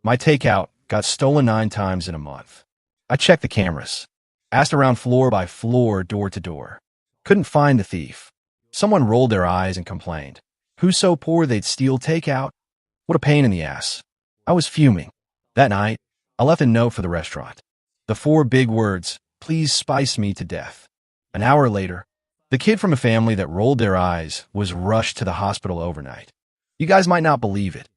My takeout got stolen 9 times in a month. I checked the cameras, asked around floor by floor, door to door. Couldn't find the thief. Someone rolled their eyes and complained. Who's so poor they'd steal takeout? What a pain in the ass. I was fuming. That night, I left a note for the restaurant. The 4 big words, "Please spice me to death." An hour later, the kid from a family that rolled their eyes was rushed to the hospital overnight. You guys might not believe it,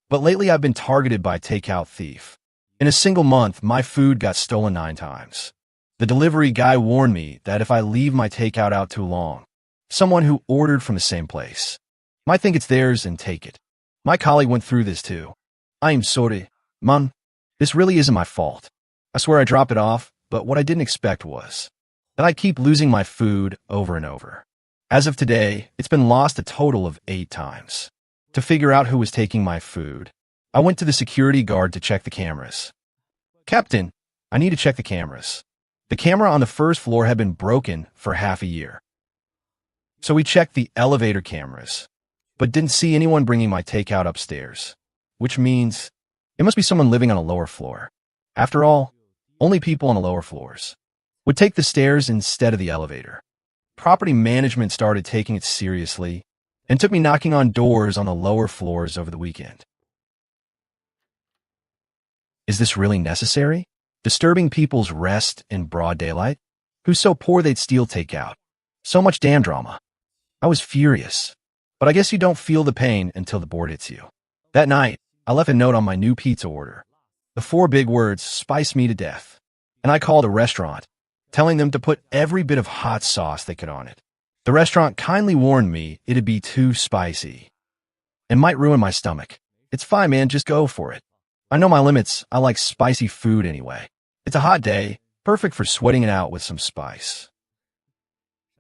but lately I've been targeted by a takeout thief. In a single month, my food got stolen 9 times. The delivery guy warned me that if I leave my takeout out too long, someone who ordered from the same place might think it's theirs and take it. My colleague went through this too. I am sorry, man. This really isn't my fault. I swear I dropped it off, but what I didn't expect was that I keep losing my food over and over. As of today, it's been lost a total of 8 times. To figure out who was taking my food, I went to the security guard to check the cameras. "Captain, I need to check the cameras." The camera on the first floor had been broken for half a year. So we checked the elevator cameras, but didn't see anyone bringing my takeout upstairs, which means it must be someone living on a lower floor. After all, only people on the lower floors would take the stairs instead of the elevator. Property management started taking it seriously and took me knocking on doors on the lower floors over the weekend. Is this really necessary? Disturbing people's rest in broad daylight? Who's so poor they'd steal takeout? So much damn drama. I was furious, but I guess you don't feel the pain until the board hits you. That night, I left a note on my new pizza order. The 4 big words, "Spice me to death." And I called a restaurant, telling them to put every bit of hot sauce they could on it. The restaurant kindly warned me it'd be too spicy and might ruin my stomach. It's fine, man, just go for it. I know my limits. I like spicy food anyway. It's a hot day, perfect for sweating it out with some spice.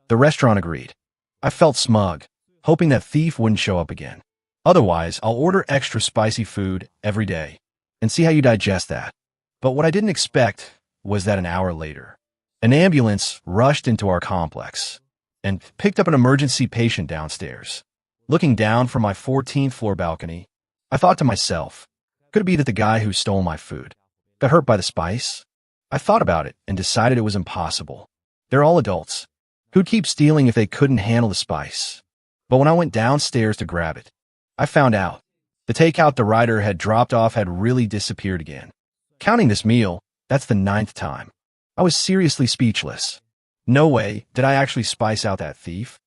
The restaurant agreed. I felt smug, hoping that thief wouldn't show up again. Otherwise, I'll order extra spicy food every day and see how you digest that. But what I didn't expect was that an hour later, an ambulance rushed into our complex and picked up an emergency patient downstairs. Looking down from my 14th floor balcony, I thought to myself, could it be that the guy who stole my food got hurt by the spice? I thought about it and decided it was impossible. They're all adults. Who'd keep stealing if they couldn't handle the spice? But when I went downstairs to grab it, I found out the takeout the rider had dropped off had really disappeared again. Counting this meal, that's the 9th time. I was seriously speechless. No way did I actually spice out that thief.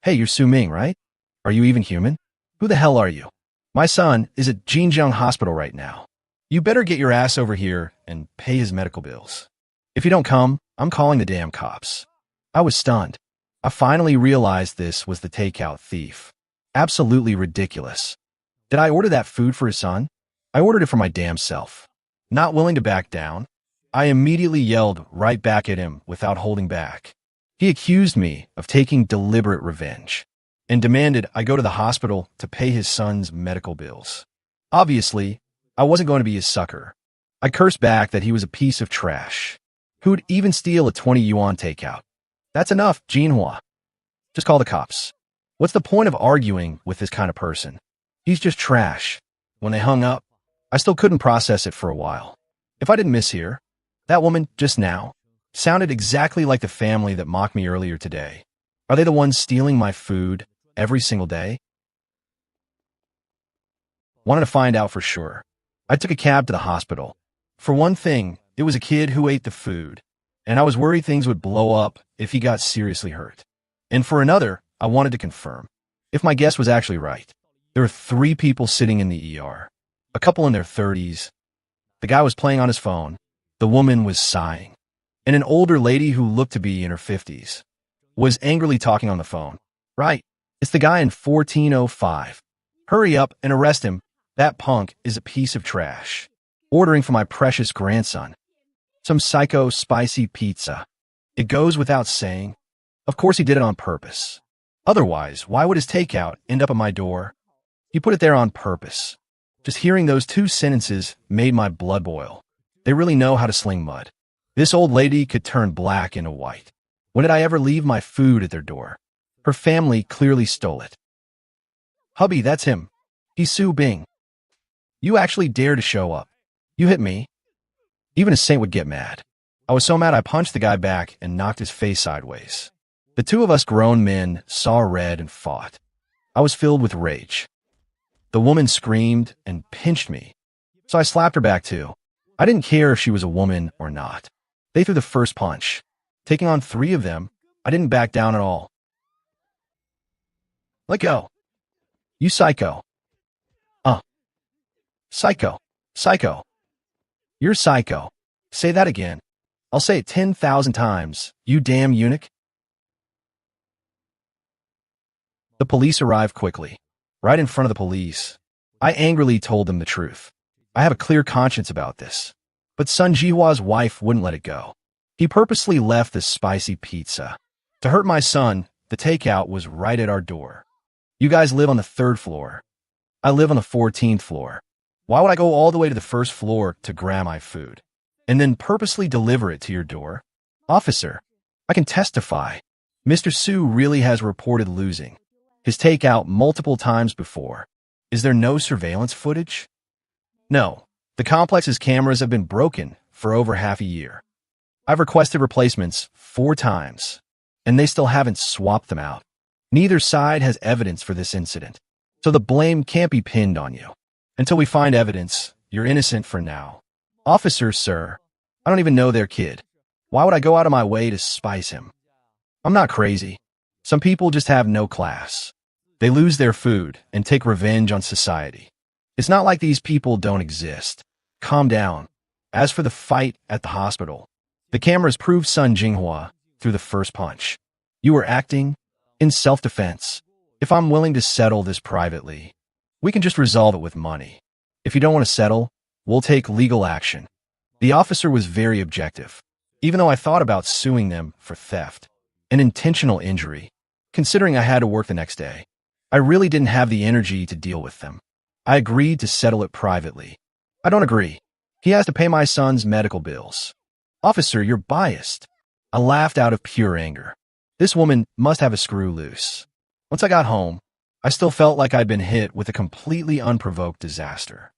Hey, you're Su Ming, right? Are you even human? Who the hell are you? My son is at Jinjiang Hospital right now. You better get your ass over here and pay his medical bills. If you don't come, I'm calling the damn cops. I was stunned. I finally realized this was the takeout thief. Absolutely ridiculous. Did I order that food for his son? I ordered it for my damn self. Not willing to back down, I immediately yelled right back at him without holding back. He accused me of taking deliberate revenge and demanded I go to the hospital to pay his son's medical bills. Obviously, I wasn't going to be his sucker. I cursed back that he was a piece of trash. Who'd even steal a 20 yuan takeout? That's enough, Jinhua. Just call the cops. What's the point of arguing with this kind of person? He's just trash. When they hung up, I still couldn't process it for a while. If I didn't mishear, that woman just now sounded exactly like the family that mocked me earlier today. Are they the ones stealing my food every single day? Wanted to find out for sure. I took a cab to the hospital. For one thing, it was a kid who ate the food, and I was worried things would blow up if he got seriously hurt. And for another, I wanted to confirm if my guess was actually right. There were 3 people sitting in the ER, a couple in their 30s. The guy was playing on his phone. The woman was sighing. And an older lady who looked to be in her 50s was angrily talking on the phone. Right, it's the guy in 1405. Hurry up and arrest him. That punk is a piece of trash. Ordering for my precious grandson some psycho spicy pizza. It goes without saying. Of course he did it on purpose. Otherwise, why would his takeout end up at my door? He put it there on purpose. Just hearing those 2 sentences made my blood boil. They really know how to sling mud. This old lady could turn black into white. When did I ever leave my food at their door? Her family clearly stole it. Hubby, that's him. He's Su Bing. You actually dare to show up. You hit me. Even a saint would get mad. I was so mad I punched the guy back and knocked his face sideways. The two of us grown men saw red and fought. I was filled with rage. The woman screamed and pinched me, so I slapped her back too. I didn't care if she was a woman or not. They threw the first punch. Taking on 3 of them, I didn't back down at all. Let go. You psycho. Psycho. Psycho. You're psycho. Say that again. I'll say it 10,000 times. You damn eunuch. The police arrived quickly. Right in front of the police. I angrily told them the truth. I have a clear conscience about this. But Sun Jihua's wife wouldn't let it go. He purposely left the spicy pizza. To hurt my son, the takeout was right at our door. You guys live on the 3rd floor. I live on the 14th floor. Why would I go all the way to the 1st floor to grab my food and then purposely deliver it to your door? Officer, I can testify. Mr. Su really has reported losing his takeout multiple times before. Is there no surveillance footage? No. The complex's cameras have been broken for over half a year. I've requested replacements 4 times, and they still haven't swapped them out. Neither side has evidence for this incident, so the blame can't be pinned on you. Until we find evidence, you're innocent for now. Officer, sir, I don't even know their kid. Why would I go out of my way to spice him? I'm not crazy. Some people just have no class. They lose their food and take revenge on society. It's not like these people don't exist. Calm down. As for the fight at the hospital, the cameras proved Sun Jinghua threw the first punch. You were acting in self-defense. If I'm willing to settle this privately, we can just resolve it with money. If you don't want to settle, we'll take legal action. The officer was very objective, even though I thought about suing them for theft and intentional injury. Considering I had to work the next day, I really didn't have the energy to deal with them. I agreed to settle it privately. I don't agree. He has to pay my son's medical bills. Officer, you're biased. I laughed out of pure anger. This woman must have a screw loose. Once I got home, I still felt like I'd been hit with a completely unprovoked disaster.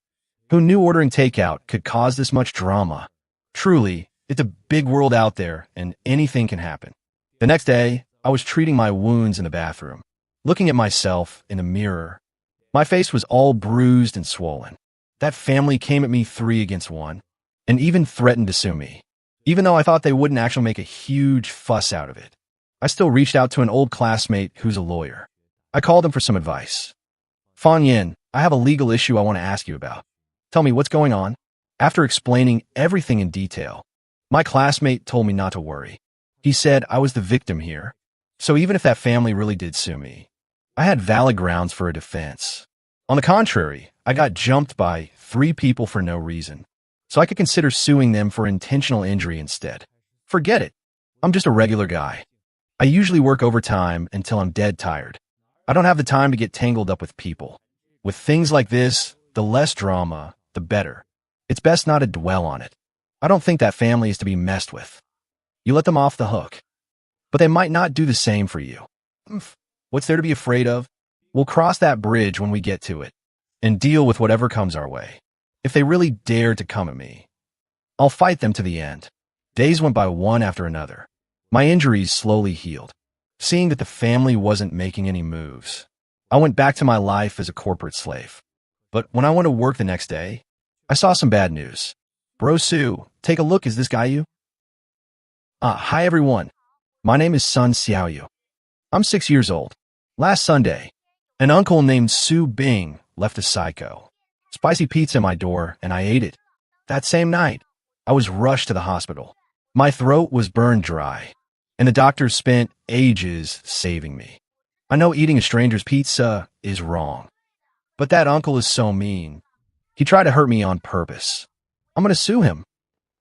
Who knew ordering takeout could cause this much drama? Truly, it's a big world out there and anything can happen. The next day, I was treating my wounds in the bathroom, looking at myself in a mirror. My face was all bruised and swollen. That family came at me 3 against 1 and even threatened to sue me. Even though I thought they wouldn't actually make a huge fuss out of it, I still reached out to an old classmate who's a lawyer. I called him for some advice. Fan Yin, I have a legal issue I want to ask you about. Tell me what's going on. After explaining everything in detail, my classmate told me not to worry. He said I was the victim here. So even if that family really did sue me, I had valid grounds for a defense. On the contrary, I got jumped by 3 people for no reason, so I could consider suing them for intentional injury instead. Forget it. I'm just a regular guy. I usually work overtime until I'm dead tired. I don't have the time to get tangled up with people. With things like this, the less drama, the better. It's best not to dwell on it. I don't think that family is to be messed with. You let them off the hook. But they might not do the same for you. What's there to be afraid of? We'll cross that bridge when we get to it and deal with whatever comes our way. If they really dare to come at me, I'll fight them to the end. Days went by one after another. My injuries slowly healed. Seeing that the family wasn't making any moves, I went back to my life as a corporate slave. But when I went to work the next day, I saw some bad news. Bro Su, take a look. Is this guy you? Hi everyone. My name is Sun Xiaoyu. I'm 6 years old. Last Sunday, an uncle named Su Bing left a psycho spicy pizza at my door and I ate it. That same night, I was rushed to the hospital. My throat was burned dry, and the doctors spent ages saving me. I know eating a stranger's pizza is wrong, but that uncle is so mean. He tried to hurt me on purpose. I'm going to sue him.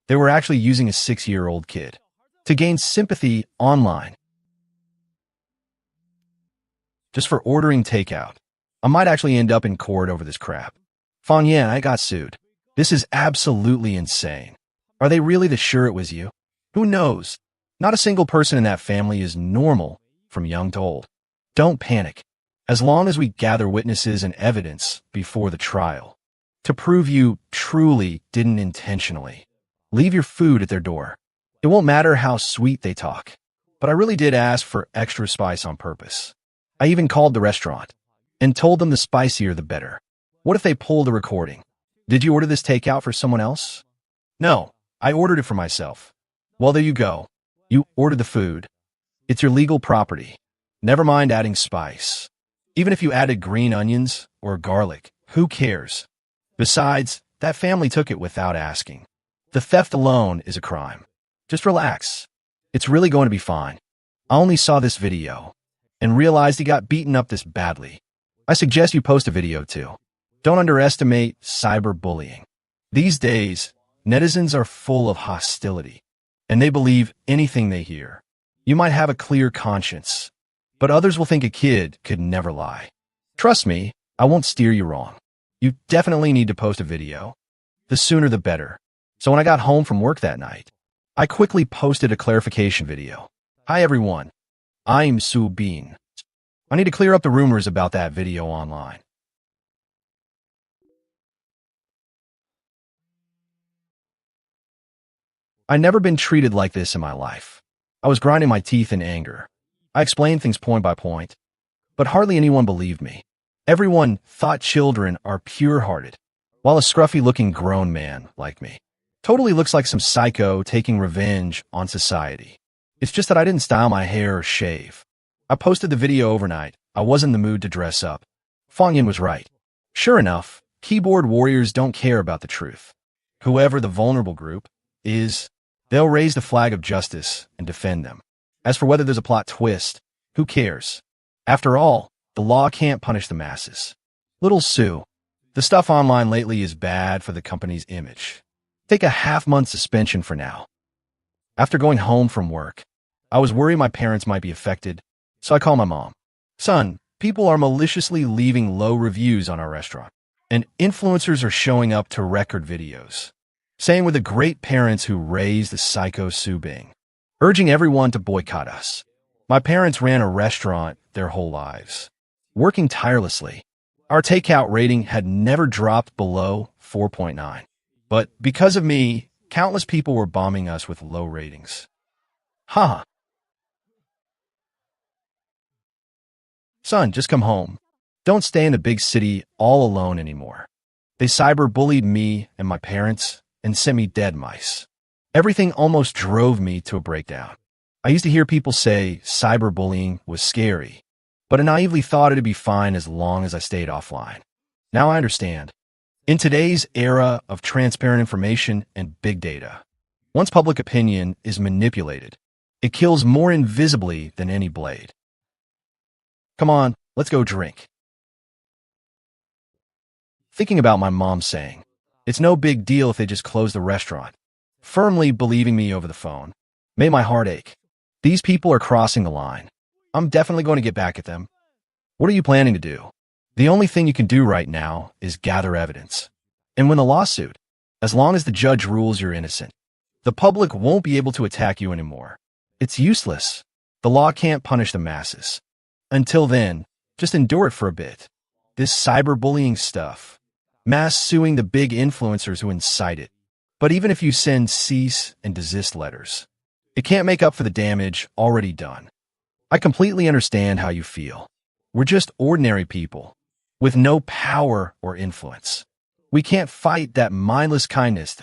They were actually using a 6-year-old kid to gain sympathy online. Just for ordering takeout. I might actually end up in court over this crap. Fan Yan, I got sued. This is absolutely insane. Are they really sure it was you? Who knows? Not a single person in that family is normal, from young to old. Don't panic. As long as we gather witnesses and evidence before the trial, to prove you truly didn't intentionally leave your food at their door. It won't matter how sweet they talk, but I really did ask for extra spice on purpose. I even called the restaurant and told them the spicier the better. What if they pull the recording? Did you order this takeout for someone else? No, I ordered it for myself. Well, there you go. You ordered the food. It's your legal property. Never mind adding spice. Even if you added green onions or garlic, who cares? Besides, that family took it without asking. The theft alone is a crime. Just relax. It's really going to be fine. I only saw this video and realized he got beaten up this badly. I suggest you post a video too. Don't underestimate cyberbullying. These days, netizens are full of hostility, and they believe anything they hear. You might have a clear conscience, but others will think a kid could never lie. Trust me, I won't steer you wrong. You definitely need to post a video. The sooner the better. So when I got home from work that night, I quickly posted a clarification video. Hi everyone, I'm Soo Bean. I need to clear up the rumors about that video online. I've never been treated like this in my life. I was grinding my teeth in anger. I explained things point by point, but hardly anyone believed me. Everyone thought children are pure-hearted, while a scruffy-looking grown man like me totally looks like some psycho taking revenge on society. It's just that I didn't style my hair or shave. I posted the video overnight. I was in the mood to dress up. Fong Yin was right. Sure enough, keyboard warriors don't care about the truth. Whoever the vulnerable group is, they'll raise the flag of justice and defend them. As for whether there's a plot twist, who cares? After all, the law can't punish the masses. Little Sue, the stuff online lately is bad for the company's image. Take a half-month suspension for now. After going home from work, I was worried my parents might be affected, so I called my mom. Son, people are maliciously leaving low reviews on our restaurant, and influencers are showing up to record videos, saying we're the great parents who raised the psycho Soo Bing, urging everyone to boycott us. My parents ran a restaurant their whole lives, working tirelessly. Our takeout rating had never dropped below 4.9. But because of me, countless people were bombing us with low ratings. Haha. Son, just come home. Don't stay in a big city all alone anymore. They cyberbullied me and my parents and sent me dead mice. Everything almost drove me to a breakdown. I used to hear people say cyberbullying was scary, but I naively thought it'd be fine as long as I stayed offline. Now I understand. In today's era of transparent information and big data, once public opinion is manipulated, it kills more invisibly than any blade. Come on, let's go drink. Thinking about my mom saying, it's no big deal if they just close the restaurant, firmly believing me over the phone, made my heart ache. These people are crossing the line. I'm definitely going to get back at them. What are you planning to do? The only thing you can do right now is gather evidence and win the lawsuit. As long as the judge rules you're innocent, the public won't be able to attack you anymore. It's useless. The law can't punish the masses. Until then, just endure it for a bit. This cyberbullying stuff, mass suing the big influencers who incite it. But even if you send cease and desist letters, it can't make up for the damage already done. I completely understand how you feel. We're just ordinary people with no power or influence. We can't fight that mindless kindness.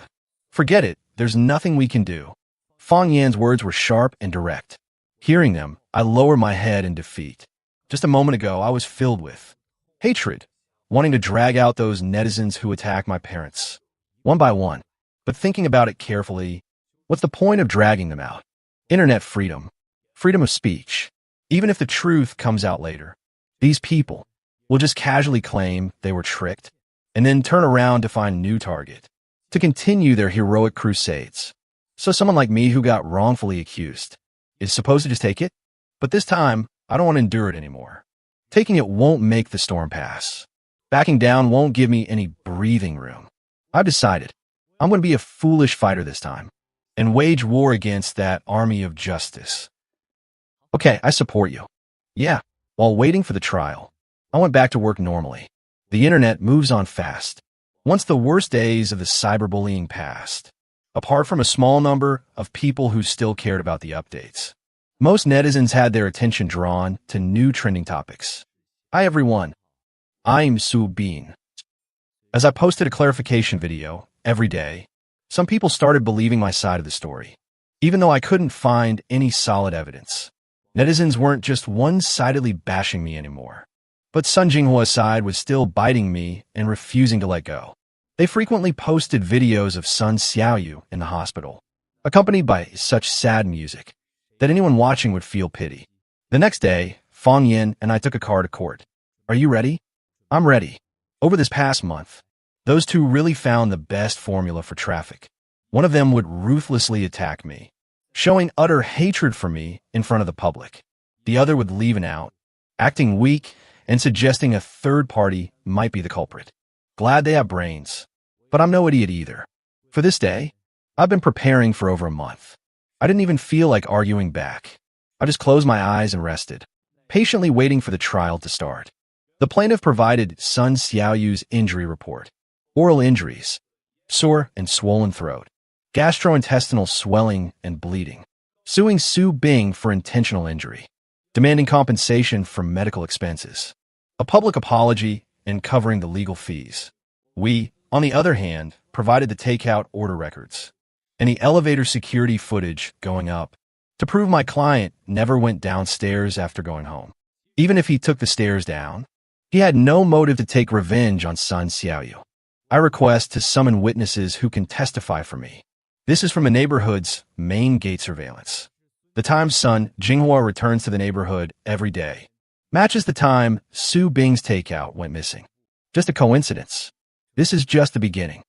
Forget it. There's nothing we can do. Fong Yan's words were sharp and direct. Hearing them, I lowered my head in defeat. Just a moment ago, I was filled with hatred, wanting to drag out those netizens who attack my parents, one by one. But thinking about it carefully, what's the point of dragging them out? Internet freedom, freedom of speech. Even if the truth comes out later, these people will just casually claim they were tricked and then turn around to find a new target to continue their heroic crusades. So someone like me who got wrongfully accused is supposed to just take it? But this time, I don't want to endure it anymore. Taking it won't make the storm pass. Backing down won't give me any breathing room. I've decided I'm going to be a foolish fighter this time and wage war against that army of justice. Okay, I support you. Yeah, while waiting for the trial, I went back to work normally. The internet moves on fast. Once the worst days of the cyberbullying passed, apart from a small number of people who still cared about the updates, most netizens had their attention drawn to new trending topics. Hi everyone, I'm Soo Bean. As I posted a clarification video every day, some people started believing my side of the story, even though I couldn't find any solid evidence. Netizens weren't just one-sidedly bashing me anymore, but Sun Jinghua's side was still biting me and refusing to let go. They frequently posted videos of Sun Xiaoyu in the hospital, accompanied by such sad music that anyone watching would feel pity. The next day, Fang Yin and I took a car to court. Are you ready? I'm ready. Over this past month, those two really found the best formula for traffic. One of them would ruthlessly attack me, showing utter hatred for me in front of the public. The other would leave an out, acting weak and suggesting a third party might be the culprit. Glad they have brains, but I'm no idiot either. For this day, I've been preparing for over a month. I didn't even feel like arguing back. I just closed my eyes and rested, patiently waiting for the trial to start. The plaintiff provided Sun Xiaoyu's injury report: oral injuries, sore and swollen throat, gastrointestinal swelling and bleeding, suing Su Bing for intentional injury, demanding compensation for medical expenses, a public apology, and covering the legal fees. We, on the other hand, provided the takeout order records and the elevator security footage going up to prove my client never went downstairs after going home. Even if he took the stairs down, he had no motive to take revenge on Sun Xiaoyu. I request to summon witnesses who can testify for me. This is from the neighborhood's main gate surveillance. The time Sun Jinghua returns to the neighborhood every day matches the time Su Bing's takeout went missing. Just a coincidence. This is just the beginning.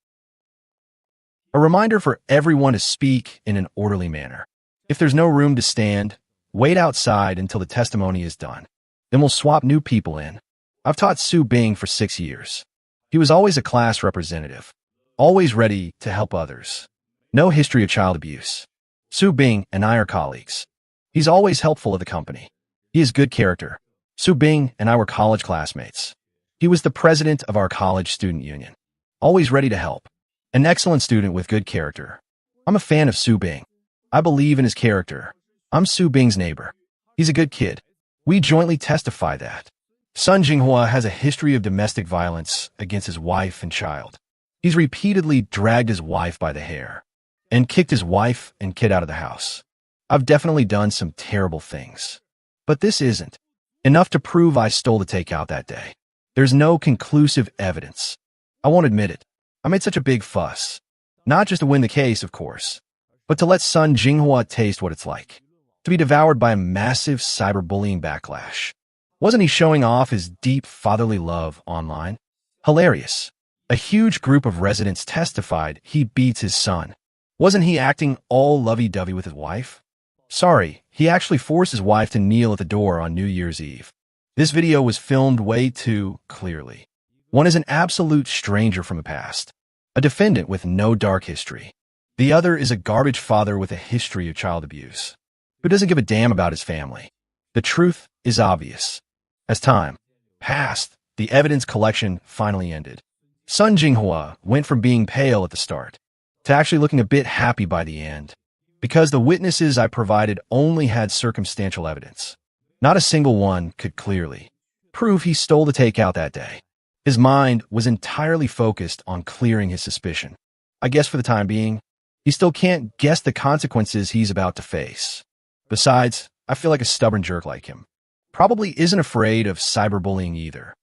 A reminder for everyone to speak in an orderly manner. If there's no room to stand, wait outside until the testimony is done. Then we'll swap new people in. I've taught Su Bing for 6 years. He was always a class representative, always ready to help others. No history of child abuse. Su Bing and I are colleagues. He's always helpful of the company. He is good character. Su Bing and I were college classmates. He was the president of our college student union, always ready to help. An excellent student with good character. I'm a fan of Su Bing. I believe in his character. I'm Su Bing's neighbor. He's a good kid. We jointly testify that. Sun Jinghua has a history of domestic violence against his wife and child. He's repeatedly dragged his wife by the hair and kicked his wife and kid out of the house. I've definitely done some terrible things, but this isn't enough to prove I stole the takeout that day. There's no conclusive evidence. I won't admit it. I made such a big fuss, not just to win the case, of course, but to let Sun Jinghua taste what it's like to be devoured by a massive cyberbullying backlash. Wasn't he showing off his deep fatherly love online? Hilarious. A huge group of residents testified he beats his son. Wasn't he acting all lovey-dovey with his wife? Sorry, he actually forced his wife to kneel at the door on New Year's Eve. This video was filmed way too clearly. One is an absolute stranger from the past, a defendant with no dark history. The other is a garbage father with a history of child abuse, who doesn't give a damn about his family. The truth is obvious. As time passed, the evidence collection finally ended. Sun Jinghua went from being pale at the start to actually looking a bit happy by the end, because the witnesses I provided only had circumstantial evidence. Not a single one could clearly prove he stole the takeout that day. His mind was entirely focused on clearing his suspicion. I guess for the time being, he still can't guess the consequences he's about to face. Besides, I feel like a stubborn jerk like him probably isn't afraid of cyberbullying either.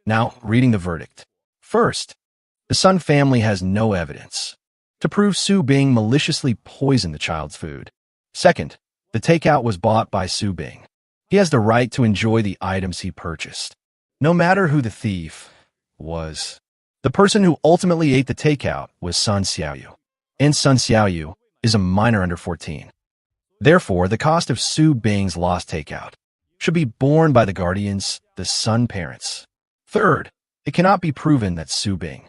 Now, reading the verdict. First, the Sun family has no evidence to prove Su Bing maliciously poisoned the child's food. Second, the takeout was bought by Su Bing. He has the right to enjoy the items he purchased, no matter who the thief was. The person who ultimately ate the takeout was Sun Xiaoyu, and Sun Xiaoyu is a minor under 14. Therefore, the cost of Su Bing's lost takeout should be borne by the guardians, the Sun parents. Third, it cannot be proven that Su Bing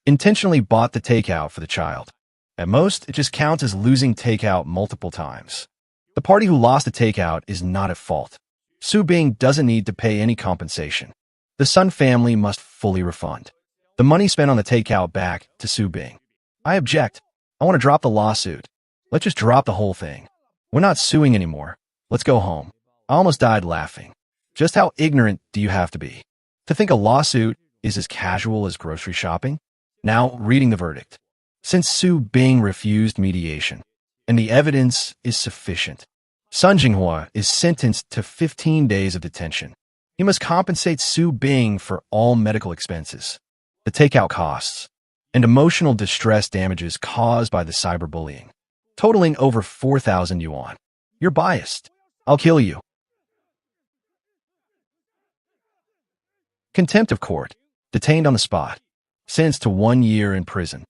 intentionally bought the takeout for the child. At most, it just counts as losing takeout multiple times. The party who lost the takeout is not at fault. Su Bing doesn't need to pay any compensation. The Sun family must fully refund. the money spent on the takeout back to Su Bing. I object. I want to drop the lawsuit. Let's just drop the whole thing. We're not suing anymore. Let's go home. I almost died laughing. Just how ignorant do you have to be to think a lawsuit is as casual as grocery shopping? Now, reading the verdict. Since Su Bing refused mediation, and the evidence is sufficient, Sun Jinghua is sentenced to 15 days of detention. He must compensate Su Bing for all medical expenses, the takeout costs, and emotional distress damages caused by the cyberbullying, totaling over 4,000 yuan. You're biased. I'll kill you. Contempt of court. Detained on the spot. Sentenced to 1 year in prison.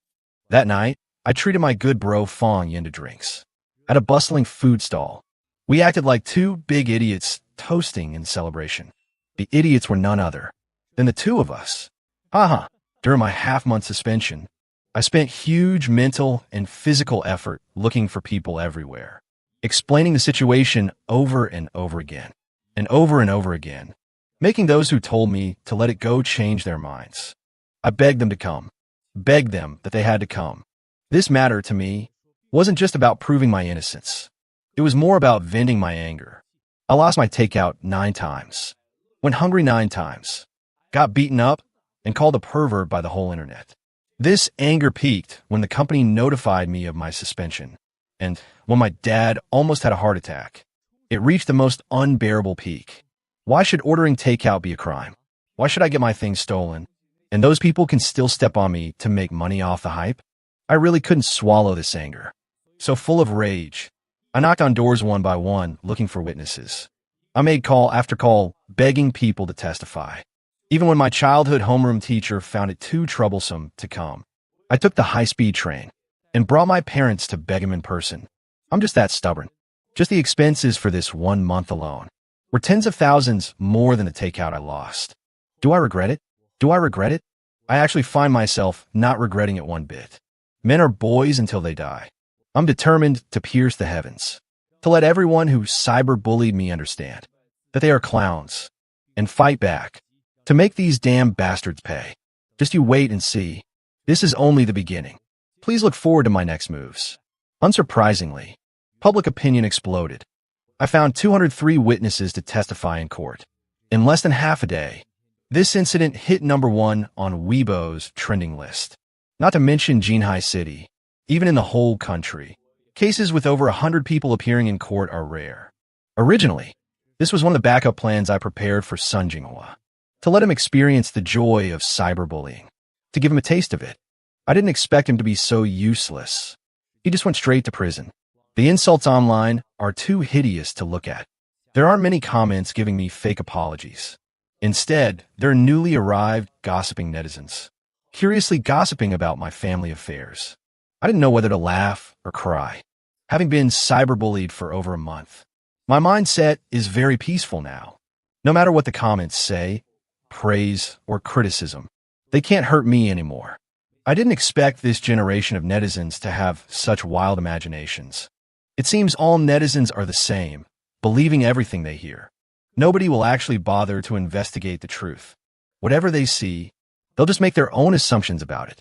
That night, I treated my good bro Fong Yin to drinks. At a bustling food stall. We acted like two big idiots toasting in celebration. The idiots were none other than the two of us. Haha. During my half-month suspension, I spent huge mental and physical effort looking for people everywhere, explaining the situation over and over again, and over again, making those who told me to let it go change their minds. I begged them to come, begged them that they had to come. This matter, to me, wasn't just about proving my innocence. It was more about venting my anger. I lost my takeout 9 times, went hungry 9 times, got beaten up, and called a pervert by the whole internet. This anger peaked when the company notified me of my suspension, and when my dad almost had a heart attack. It reached the most unbearable peak. Why should ordering takeout be a crime? Why should I get my things stolen? And those people can still step on me to make money off the hype? I really couldn't swallow this anger. So full of rage, I knocked on doors one by one, looking for witnesses. I made call after call, begging people to testify. Even when my childhood homeroom teacher found it too troublesome to come, I took the high-speed train and brought my parents to beg him in person. I'm just that stubborn. Just the expenses for this 1 month alone were tens of thousands more than the takeout I lost. Do I regret it? Do I regret it? I actually find myself not regretting it one bit. Men are boys until they die. I'm determined to pierce the heavens, to let everyone who cyberbullied me understand that they are clowns, and fight back, to make these damn bastards pay. Just you wait and see. This is only the beginning. Please look forward to my next moves. Unsurprisingly, public opinion exploded. I found 203 witnesses to testify in court. In less than half a day, this incident hit #1 on Weibo's trending list. Not to mention Jinhai City. Even in the whole country, cases with over 100 people appearing in court are rare. Originally, this was one of the backup plans I prepared for Sun Jinghua, to let him experience the joy of cyberbullying, to give him a taste of it. I didn't expect him to be so useless. He just went straight to prison. The insults online are too hideous to look at. There aren't many comments giving me fake apologies. Instead, they're newly arrived gossiping netizens, curiously gossiping about my family affairs. I didn't know whether to laugh or cry. Having been cyberbullied for over a month, my mindset is very peaceful now. No matter what the comments say, praise or criticism, they can't hurt me anymore. I didn't expect this generation of netizens to have such wild imaginations. It seems all netizens are the same, believing everything they hear. Nobody will actually bother to investigate the truth. Whatever they see, they'll just make their own assumptions about it.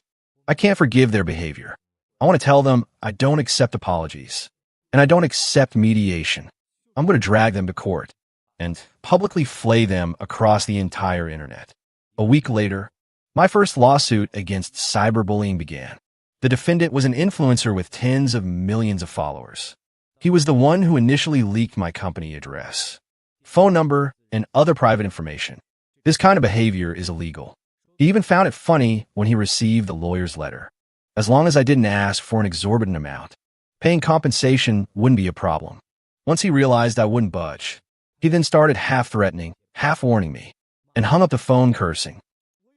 I can't forgive their behavior. I want to tell them I don't accept apologies, and I don't accept mediation. I'm going to drag them to court and publicly flay them across the entire internet. A week later, my first lawsuit against cyberbullying began. The defendant was an influencer with tens of millions of followers. He was the one who initially leaked my company address, phone number, and other private information. This kind of behavior is illegal. He even found it funny when he received the lawyer's letter. As long as I didn't ask for an exorbitant amount, paying compensation wouldn't be a problem. Once he realized I wouldn't budge, he then started half threatening, half warning me, and hung up the phone cursing.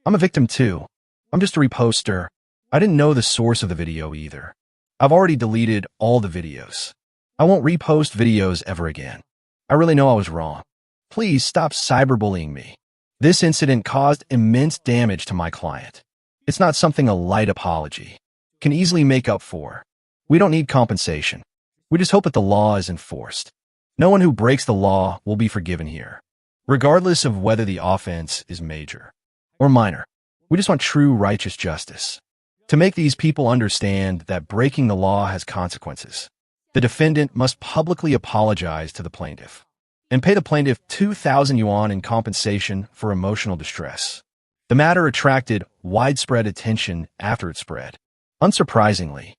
I'm a victim too. I'm just a reposter. I didn't know the source of the video either. I've already deleted all the videos. I won't repost videos ever again. I really know I was wrong. Please stop cyberbullying me. This incident caused immense damage to my client. It's not something a light apology can easily make up for. We don't need compensation. We just hope that the law is enforced. No one who breaks the law will be forgiven here, regardless of whether the offense is major or minor. We just want true righteous justice. To make these people understand that breaking the law has consequences, the defendant must publicly apologize to the plaintiff and pay the plaintiff 2,000 yuan in compensation for emotional distress. The matter attracted widespread attention after it spread. Unsurprisingly,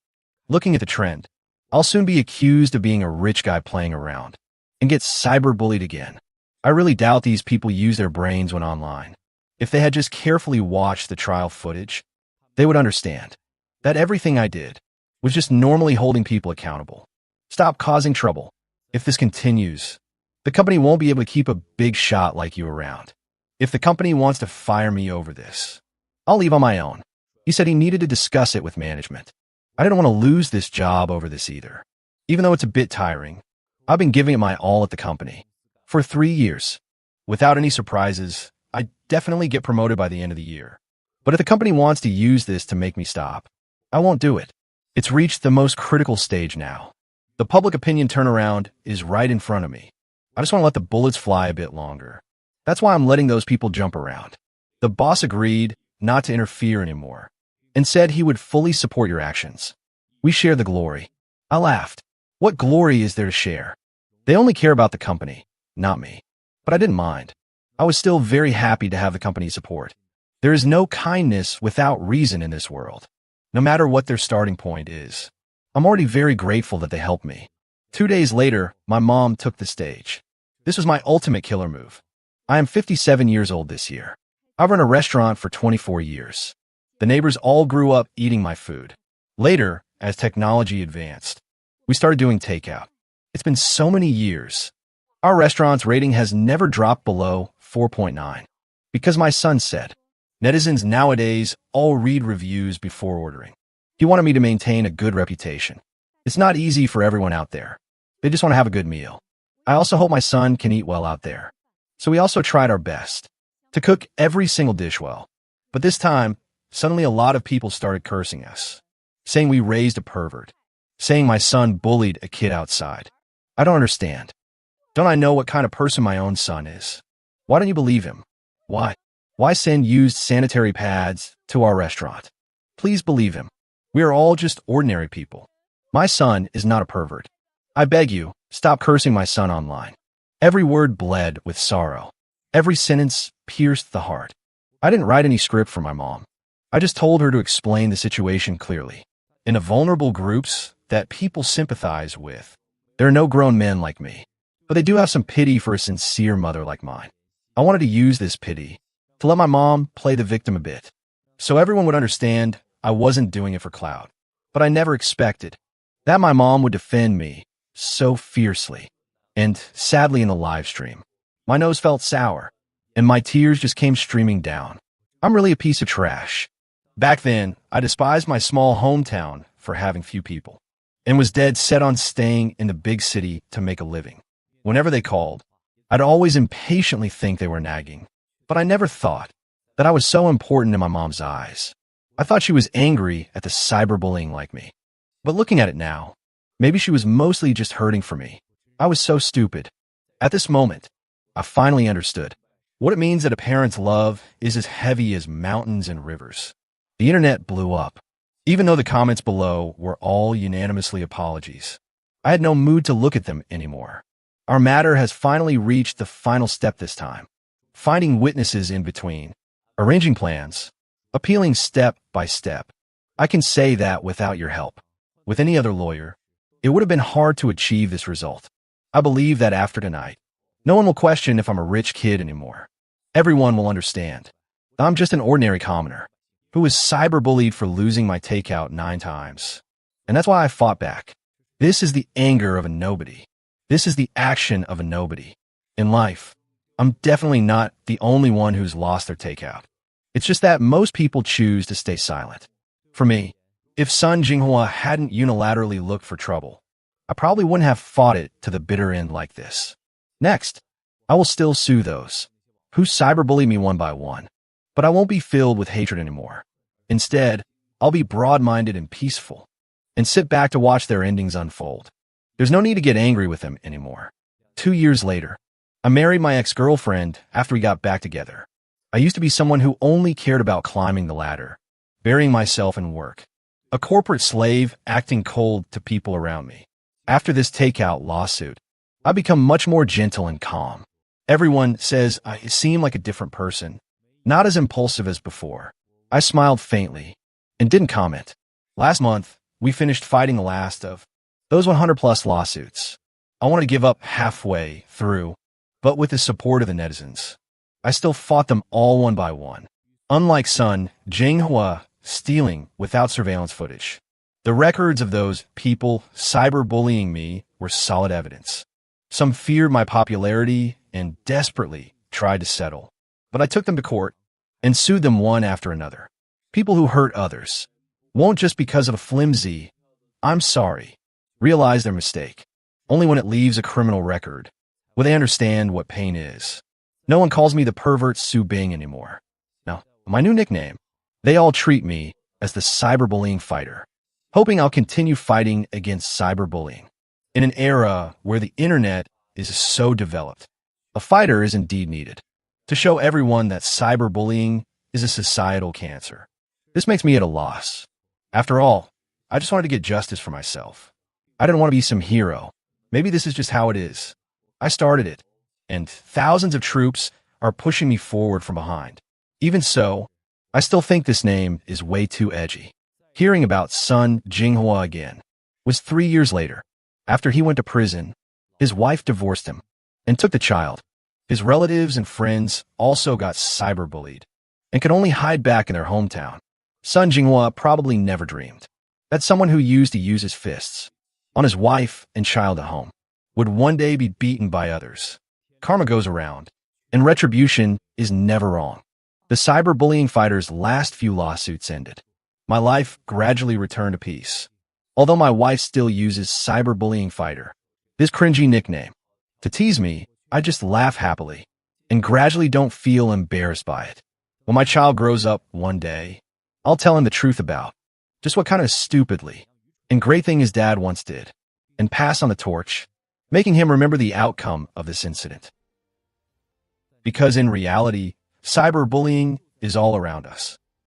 looking at the trend, I'll soon be accused of being a rich guy playing around and get cyberbullied again. I really doubt these people use their brains when online. If they had just carefully watched the trial footage, they would understand that everything I did was just normally holding people accountable. Stop causing trouble. If this continues, the company won't be able to keep a big shot like you around. If the company wants to fire me over this, I'll leave on my own. He said he needed to discuss it with management. I didn't want to lose this job over this either. Even though it's a bit tiring, I've been giving it my all at the company for 3 years. Without any surprises, I definitely get promoted by the end of the year. But if the company wants to use this to make me stop, I won't do it. It's reached the most critical stage now. The public opinion turnaround is right in front of me. I just want to let the bullets fly a bit longer. That's why I'm letting those people jump around. The boss agreed not to interfere anymore and said he would fully support your actions. We share the glory. I laughed. What glory is there to share? They only care about the company, not me. But I didn't mind. I was still very happy to have the company's support. There is no kindness without reason in this world, no matter what their starting point is. I'm already very grateful that they helped me. 2 days later, my mom took the stage. This was my ultimate killer move. I am 57 years old this year. I've run a restaurant for 24 years. The neighbors all grew up eating my food. Later, as technology advanced, we started doing takeout. It's been so many years. Our restaurant's rating has never dropped below 4.9. Because my son said, netizens nowadays all read reviews before ordering. He wanted me to maintain a good reputation. It's not easy for everyone out there. They just want to have a good meal. I also hope my son can eat well out there. So we also tried our best to cook every single dish well. But this time, suddenly a lot of people started cursing us, saying we raised a pervert, saying my son bullied a kid outside. I don't understand. Don't I know what kind of person my own son is? Why don't you believe him? Why? Why send used sanitary pads to our restaurant? Please believe him. We are all just ordinary people. My son is not a pervert. I beg you, stop cursing my son online. Every word bled with sorrow. Every sentence pierced the heart. I didn't write any script for my mom. I just told her to explain the situation clearly. In the vulnerable groups that people sympathize with, there are no grown men like me, but they do have some pity for a sincere mother like mine. I wanted to use this pity to let my mom play the victim a bit, so everyone would understand I wasn't doing it for clout. But I never expected that my mom would defend me so fiercely. And sadly in the live stream, my nose felt sour, and my tears just came streaming down. I'm really a piece of trash. Back then, I despised my small hometown for having few people, and was dead set on staying in the big city to make a living. Whenever they called, I'd always impatiently think they were nagging, but I never thought that I was so important in my mom's eyes. I thought she was angry at the cyberbullying like me. But looking at it now, maybe she was mostly just hurting for me. I was so stupid. At this moment, I finally understood what it means that a parent's love is as heavy as mountains and rivers. The internet blew up, even though the comments below were all unanimously apologies. I had no mood to look at them anymore. Our matter has finally reached the final step this time. Finding witnesses in between, arranging plans, appealing step by step. I can say that without your help. With any other lawyer, it would have been hard to achieve this result. I believe that after tonight, no one will question if I'm a rich kid anymore. Everyone will understand. I'm just an ordinary commoner who was cyberbullied for losing my takeout 9 times. And that's why I fought back. This is the anger of a nobody. This is the action of a nobody. In life, I'm definitely not the only one who's lost their takeout. It's just that most people choose to stay silent. For me, if Sun Jinghua hadn't unilaterally looked for trouble, I probably wouldn't have fought it to the bitter end like this. Next, I will still sue those who cyberbully me one by one, but I won't be filled with hatred anymore. Instead, I'll be broad-minded and peaceful, and sit back to watch their endings unfold. There's no need to get angry with them anymore. 2 years later, I married my ex-girlfriend after we got back together. I used to be someone who only cared about climbing the ladder, burying myself in work. A corporate slave acting cold to people around me. After this takeout lawsuit, I've become much more gentle and calm. Everyone says I seem like a different person, not as impulsive as before. I smiled faintly and didn't comment. Last month, we finished fighting the last of those 100-plus lawsuits. I wanted to give up halfway through, but with the support of the netizens, I still fought them all one by one. Unlike Sun Jinghua stealing without surveillance footage, the records of those people cyberbullying me were solid evidence. Some feared my popularity and desperately tried to settle, but I took them to court and sued them one after another. People who hurt others won't just because of a flimsy, "I'm sorry," realize their mistake. Only when it leaves a criminal record will they understand what pain is. No one calls me the pervert Su Bing anymore. Now, my new nickname, they all treat me as the cyberbullying fighter, hoping I'll continue fighting against cyberbullying. In an era where the internet is so developed, a fighter is indeed needed to show everyone that cyberbullying is a societal cancer. This makes me at a loss. After all, I just wanted to get justice for myself. I didn't want to be some hero. Maybe this is just how it is. I started it, and thousands of troops are pushing me forward from behind. Even so, I still think this name is way too edgy. Hearing about Sun Jinghua again was 3 years later. After he went to prison, his wife divorced him and took the child. His relatives and friends also got cyberbullied and could only hide back in their hometown. Sun Jinghua probably never dreamed that someone who used to use his fists on his wife and child at home would one day be beaten by others. Karma goes around, and retribution is never wrong. The cyberbullying fighter's last few lawsuits ended. My life gradually returned to peace. Although my wife still uses cyberbullying fighter, this cringy nickname, to tease me, I just laugh happily and gradually don't feel embarrassed by it. When my child grows up one day, I'll tell him the truth about just what kind of stupidly and great thing his dad once did and pass on the torch, making him remember the outcome of this incident. Because in reality, cyberbullying is all around us.